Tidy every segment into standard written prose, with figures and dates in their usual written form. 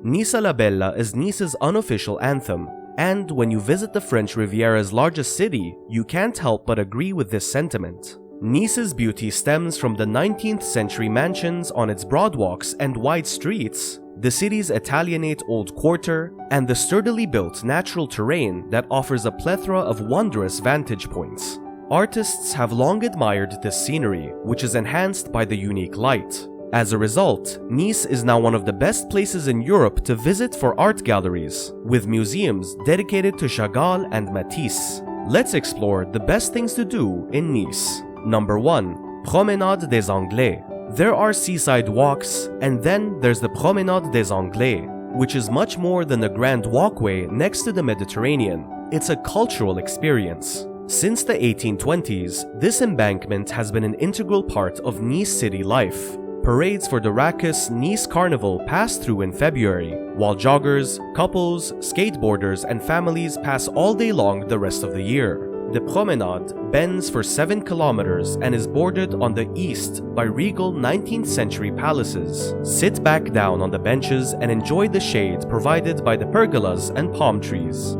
Nissa La Bella is Nice's unofficial anthem, and when you visit the French Riviera's largest city, you can't help but agree with this sentiment. Nice's beauty stems from the 19th century mansions on its boardwalks and wide streets, the city's Italianate old quarter, and the sturdily built natural terrain that offers a plethora of wondrous vantage points. Artists have long admired this scenery, which is enhanced by the unique light. As a result, Nice is now one of the best places in Europe to visit for art galleries, with museums dedicated to Chagall and Matisse. Let's explore the best things to do in Nice. Number 1. Promenade des Anglais. There are seaside walks, and then there's the Promenade des Anglais, which is much more than a grand walkway next to the Mediterranean. It's a cultural experience. Since the 1820s, this embankment has been an integral part of Nice city life. Parades for the raucous Nice Carnival pass through in February, while joggers, couples, skateboarders, and families pass all day long the rest of the year. The promenade bends for 7 kilometers and is bordered on the east by regal 19th century palaces. Sit back down on the benches and enjoy the shade provided by the pergolas and palm trees.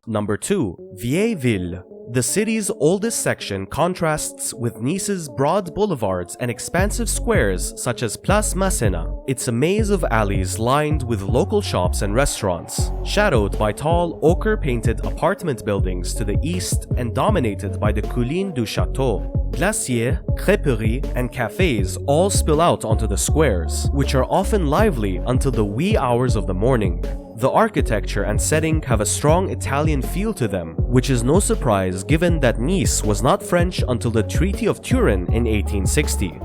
Number 2. Vieille Ville. The city's oldest section contrasts with Nice's broad boulevards and expansive squares such as Place Masséna. It's a maze of alleys lined with local shops and restaurants, shadowed by tall ochre-painted apartment buildings to the east and dominated by the Colline du Château. Glaciers, crêperies, and cafes all spill out onto the squares, which are often lively until the wee hours of the morning. The architecture and setting have a strong Italian feel to them, which is no surprise given that Nice was not French until the Treaty of Turin in 1860.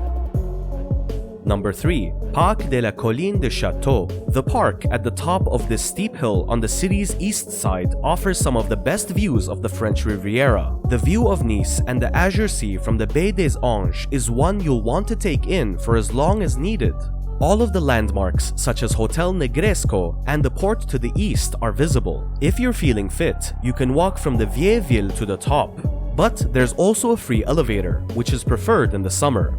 Number 3. Parc de la Colline de Château. The park at the top of this steep hill on the city's east side offers some of the best views of the French Riviera. The view of Nice and the azure sea from the Baie des Anges is one you'll want to take in for as long as needed. All of the landmarks such as Hotel Negresco and the port to the east are visible. If you're feeling fit, you can walk from the Vieille Ville to the top. But there's also a free elevator, which is preferred in the summer.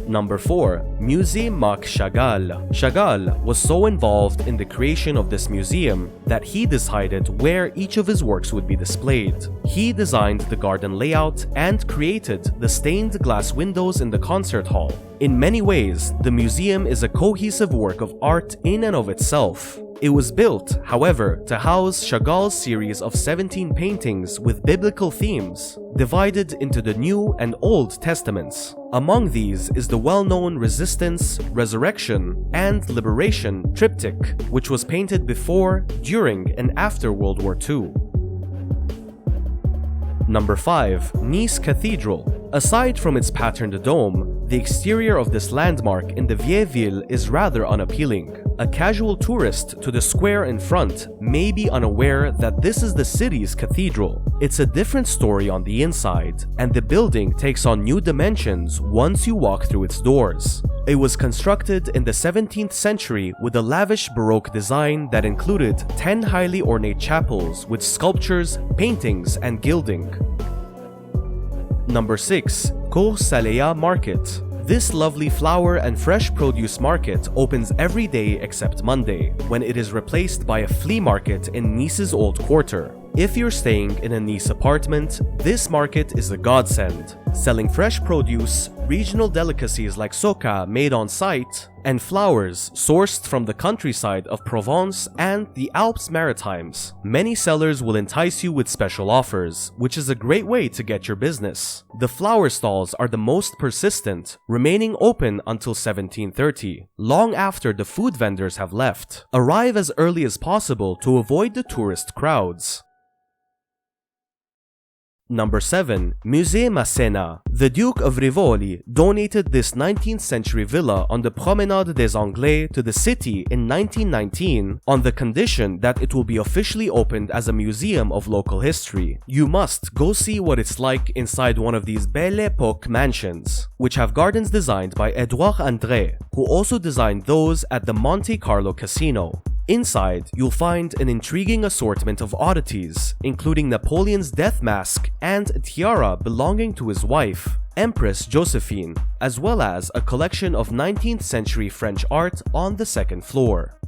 Number 4. Musée Marc Chagall. Chagall was so involved in the creation of this museum that he decided where each of his works would be displayed. He designed the garden layout and created the stained glass windows in the concert hall. In many ways, the museum is a cohesive work of art in and of itself. It was built, however, to house Chagall's series of 17 paintings with biblical themes, divided into the New and Old Testaments. Among these is the well-known Resistance, Resurrection, and Liberation triptych, which was painted before, during, and after World War II. Number 5. Nice Cathedral. Aside from its patterned dome, the exterior of this landmark in the Vieille Ville is rather unappealing. A casual tourist to the square in front may be unaware that this is the city's cathedral. It's a different story on the inside, and the building takes on new dimensions once you walk through its doors. It was constructed in the 17th century with a lavish Baroque design that included 10 highly ornate chapels with sculptures, paintings, and gilding. Number 6. Cours Saleya Market. This lovely flower and fresh produce market opens every day except Monday, when it is replaced by a flea market in Nice's old quarter. If you're staying in a Nice apartment, this market is a godsend, selling fresh produce, regional delicacies like soca made on site, and flowers sourced from the countryside of Provence and the Alps Maritimes. Many sellers will entice you with special offers, which is a great way to get your business. The flower stalls are the most persistent, remaining open until 17:30, long after the food vendors have left. Arrive as early as possible to avoid the tourist crowds. Number 7. Musée Masséna. The Duke of Rivoli donated this 19th century villa on the Promenade des Anglais to the city in 1919 on the condition that it will be officially opened as a museum of local history. You must go see what it's like inside one of these Belle Époque mansions, which have gardens designed by Edouard André, who also designed those at the Monte Carlo Casino. Inside, you'll find an intriguing assortment of oddities, including Napoleon's death mask and a tiara belonging to his wife. Empress Josephine, as well as a collection of 19th century French art on the second floor.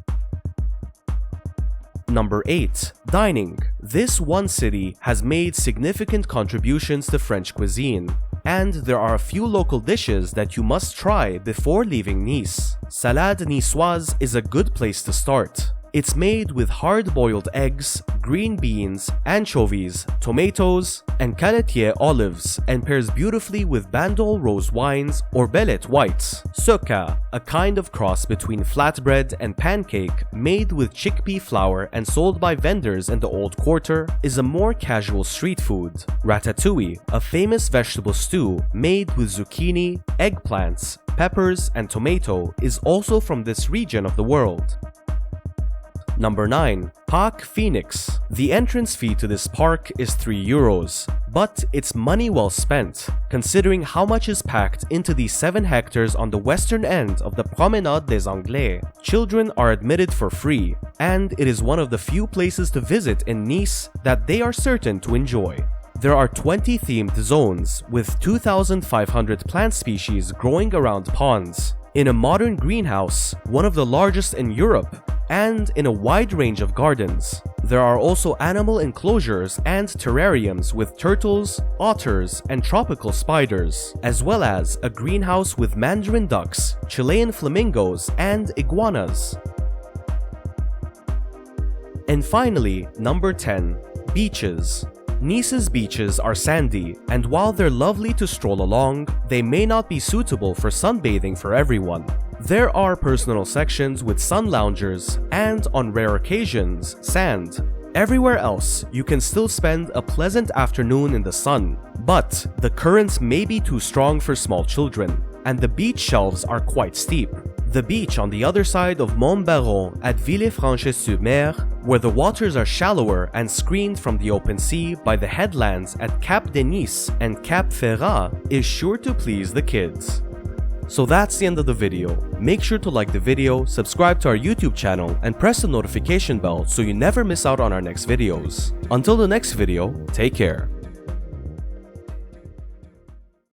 Number 8. Dining. This one city has made significant contributions to French cuisine, and there are a few local dishes that you must try before leaving Nice. Salade niçoise is a good place to start. It's made with hard-boiled eggs, green beans, anchovies, tomatoes, and canetier olives, and pairs beautifully with Bandol rose wines or Bellet whites. Soca, a kind of cross between flatbread and pancake made with chickpea flour and sold by vendors in the Old Quarter, is a more casual street food. Ratatouille, a famous vegetable stew made with zucchini, eggplants, peppers, and tomato, is also from this region of the world. Number 9. Parc Phoenix. The entrance fee to this park is €3, but it's money well spent, considering how much is packed into these 7 hectares on the western end of the Promenade des Anglais. Children are admitted for free, and it is one of the few places to visit in Nice that they are certain to enjoy. There are 20 themed zones, with 2,500 plant species growing around ponds, in a modern greenhouse, one of the largest in Europe, and in a wide range of gardens. There are also animal enclosures and terrariums with turtles, otters, and tropical spiders, as well as a greenhouse with mandarin ducks, Chilean flamingos, and iguanas. And finally, number 10. Beaches. Nice's beaches are sandy, and while they're lovely to stroll along, they may not be suitable for sunbathing for everyone. There are personal sections with sun loungers and, on rare occasions, sand. Everywhere else, you can still spend a pleasant afternoon in the sun, but the currents may be too strong for small children, and the beach shelves are quite steep. The beach on the other side of Montbaron at Villefranche-sur-Mer, where the waters are shallower and screened from the open sea by the headlands at Cap de Nice and Cap Ferrat, is sure to please the kids. So that's the end of the video. Make sure to like the video, subscribe to our YouTube channel, and press the notification bell so you never miss out on our next videos. Until the next video, take care.